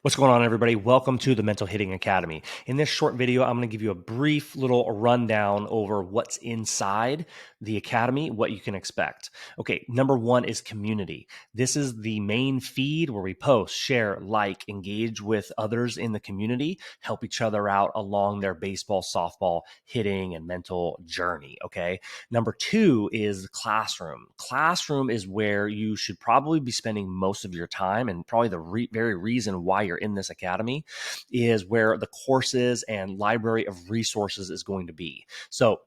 What's going on, everybody? Welcome to the Mental Hitting Academy. In this short video, I'm going to give you a brief little rundown over what's inside the academy, what you can expect. Okay, number one is community. This is the main feed where we post, share, like, engage with others in the community, help each other out along their baseball, softball, hitting, and mental journey. Okay, number two is classroom. Classroom is where you should probably be spending most of your time, and probably the very reason why you're in this academy is where the courses and library of resources is going to be. So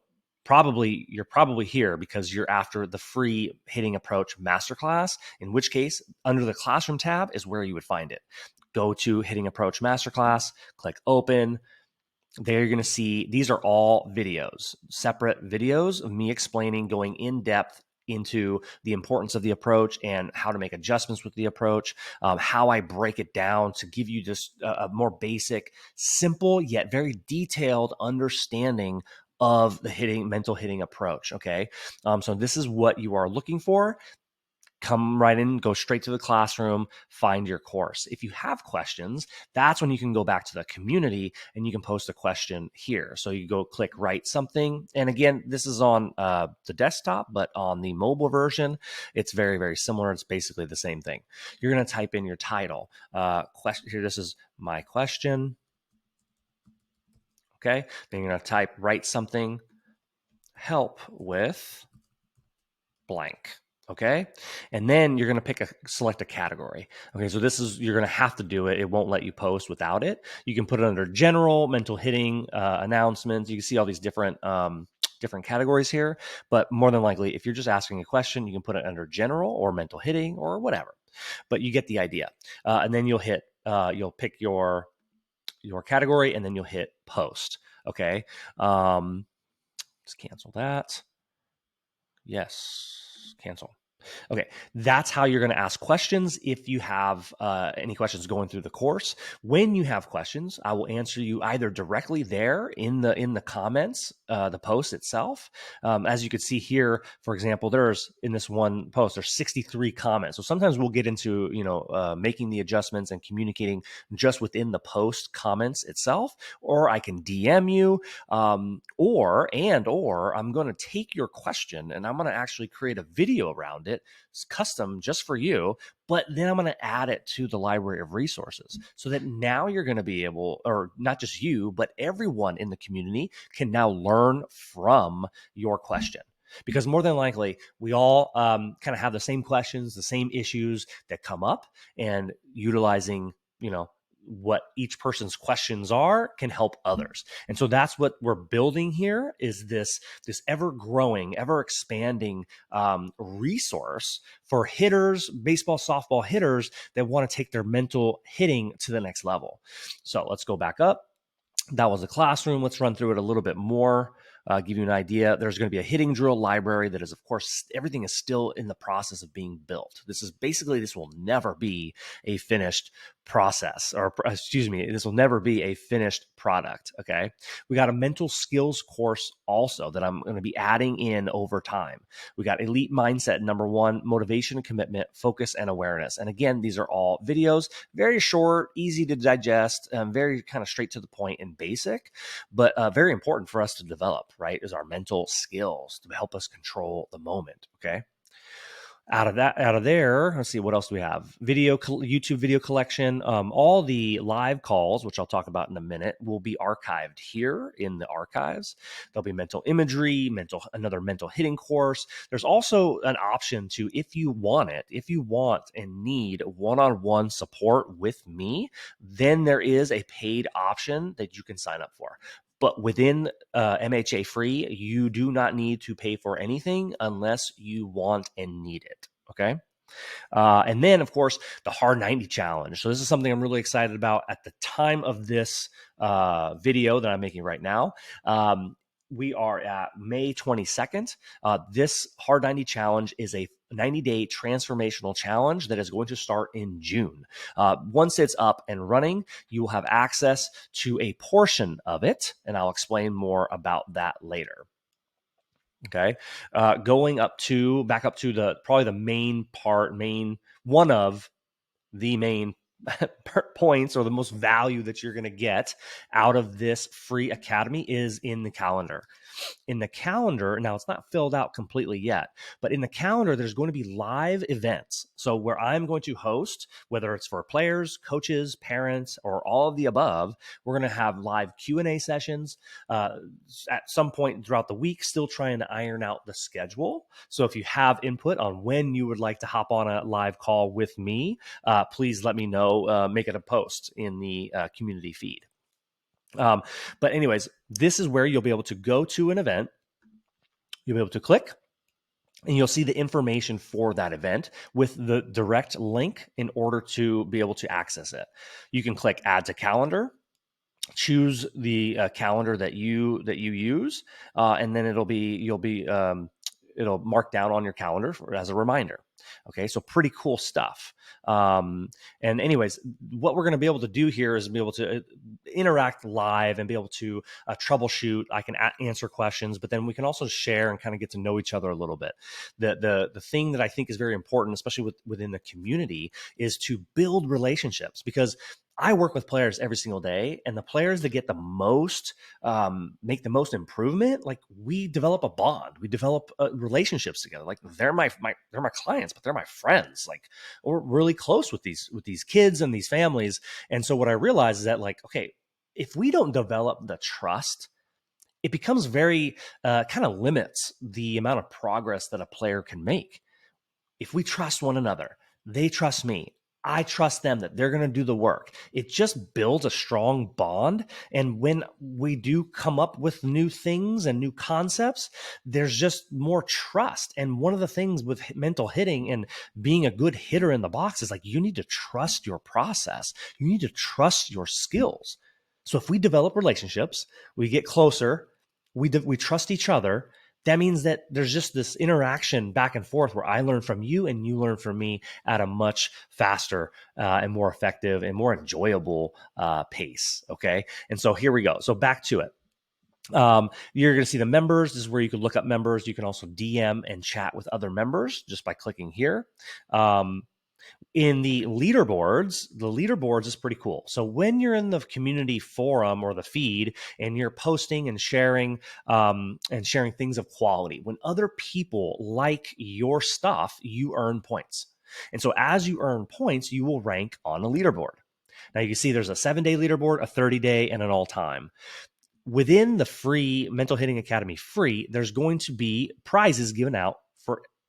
you're probably here because you're after the free hitting approach masterclass, in which case under the classroom tab is where you would find it. Go to hitting approach masterclass, click open. There you're going to see these are all videos, separate videos of me explaining, going in depth into the importance of the approach and how to make adjustments with the approach, how I break it down to give you just a more basic, simple, yet very detailed understanding of the mental hitting approach. Okay. So this is what you are looking for. Come right in, go straight to the classroom, find your course. If you have questions, that's when you can go back to the community and you can post a question here. So you go click write something. And again, this is on the desktop, but on the mobile version, it's very, very similar. It's basically the same thing. You're going to type in your title. Question here, this is my question. Okay. Then you're going to type write something, help with blank. Okay. And then you're going to select a category. Okay. So you're going to have to do it. It won't let you post without it. You can put it under general, mental hitting, announcements. You can see all these different categories here, but more than likely, if you're just asking a question, you can put it under general or mental hitting or whatever, but you get the idea. And then you'll pick your category and then you'll hit post. Okay. Let's cancel that. Yes. Cancel. Okay, that's how you're going to ask questions if you have any questions going through the course. When you have questions, I will answer you either directly there in the comments, the post itself. As you can see here, for example, there's in this one post, there's 63 comments. So sometimes we'll get into making the adjustments and communicating just within the post comments itself, or I can DM you, or I'm going to take your question and I'm going to actually create a video around it. It's custom just for you, but then I'm going to add it to the library of resources so that now you're going to be able, or not just you, but everyone in the community can now learn from your question. Because more than likely, we all kind of have the same questions, the same issues that come up, and utilizing, what each person's questions are can help others. And so that's what we're building here is this ever growing, ever expanding resource for hitters, baseball, softball hitters that want to take their mental hitting to the next level. So let's go back up. That was a classroom. Let's run through it a little bit more. Give you an idea. There's going to be a hitting drill library that is, of course, everything is still in the process of being built. This will never be a finished process, or excuse me, this will never be a finished product. Okay. We got a mental skills course also that I'm going to be adding in over time. We got elite mindset, number one, motivation and commitment, focus and awareness. And again, these are all videos, very short, easy to digest, very kind of straight to the point and basic, but very important for us to develop, right? Is our mental skills to help us control the moment. Okay. Out of there, let's see, what else do we have? YouTube video collection. All the live calls, which I'll talk about in a minute, will be archived here in the archives. There'll be mental imagery, another mental hitting course. There's also an option to, if you want and need one-on-one support with me, then there is a paid option that you can sign up for. But within MHA free, you do not need to pay for anything unless you want and need it. Okay. And then, of course, the Hard 90 Challenge. So this is something I'm really excited about at the time of this video that I'm making right now. We are at May 22nd. This Hard 90 Challenge is a 90-day transformational challenge that is going to start in June. Once it's up and running, you will have access to a portion of it, and I'll explain more about that later. Okay, going back up to probably the main part, one of the main points or the most value that you're going to get out of this free academy is in the calendar. In the calendar, now it's not filled out completely yet, but in the calendar, there's going to be live events. So where I'm going to host, whether it's for players, coaches, parents, or all of the above, we're going to have live Q&A sessions at some point throughout the week, still trying to iron out the schedule. So if you have input on when you would like to hop on a live call with me, please let me know, make it a post in the community feed. But anyways, this is where you'll be able to go to an event. You'll be able to click and you'll see the information for that event with the direct link in order to be able to access it. You can click add to calendar, choose the calendar that you use, and then it'll mark down on your calendar as a reminder. Okay, so pretty cool stuff. And anyways, what we're going to be able to do here is be able to interact live and be able to troubleshoot. I can answer questions, but then we can also share and kind of get to know each other a little bit. The thing that I think is very important, especially within the community, is to build relationships, because I work with players every single day, and the players that get the most, make the most improvement, like we develop a bond, we develop relationships together. Like they're my clients, but they're my friends. Like we're really close with these kids and these families. And so what I realize is that, like, okay, if we don't develop the trust, it becomes very kind of limits the amount of progress that a player can make. If we trust one another, they trust me, I trust them that they're going to do the work, it just builds a strong bond. And when we do come up with new things and new concepts, there's just more trust. And one of the things with mental hitting and being a good hitter in the box is, like, you need to trust your process. You need to trust your skills. So if we develop relationships, we get closer, we trust each other, that means that there's just this interaction back and forth where I learn from you and you learn from me at a much faster and more effective and more enjoyable pace. Okay. And so here we go. So back to it. You're going to see the members. This is where you can look up members. You can also DM and chat with other members just by clicking here. In the leaderboards is pretty cool. So when you're in the community forum or the feed and you're posting and sharing things of quality, when other people like your stuff, you earn points. And so as you earn points, you will rank on a leaderboard. Now you can see there's a 7-day leaderboard, a 30-day, and an all-time. Within the free Mental Hitting Academy free, there's going to be prizes given out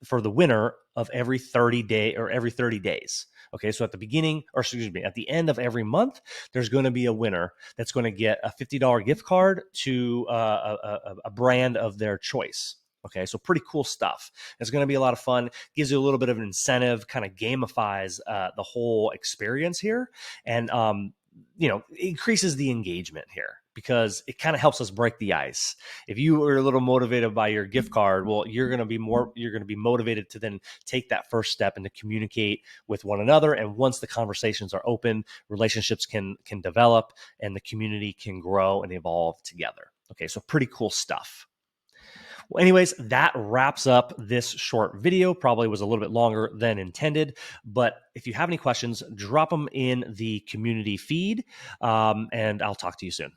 for the winner of every 30 days. Okay, so at the end of every month, there's going to be a winner that's going to get a $50 gift card to a brand of their choice. Okay, so pretty cool stuff. It's going to be a lot of fun. Gives you a little bit of an incentive, kind of gamifies the whole experience here, and increases the engagement here, because it kind of helps us break the ice. If you are a little motivated by your gift card, well, you're going to be motivated to then take that first step and to communicate with one another. And once the conversations are open, relationships can develop and the community can grow and evolve together. Okay, so pretty cool stuff. Well, anyways, that wraps up this short video. Probably was a little bit longer than intended, but if you have any questions, drop them in the community feed, and I'll talk to you soon.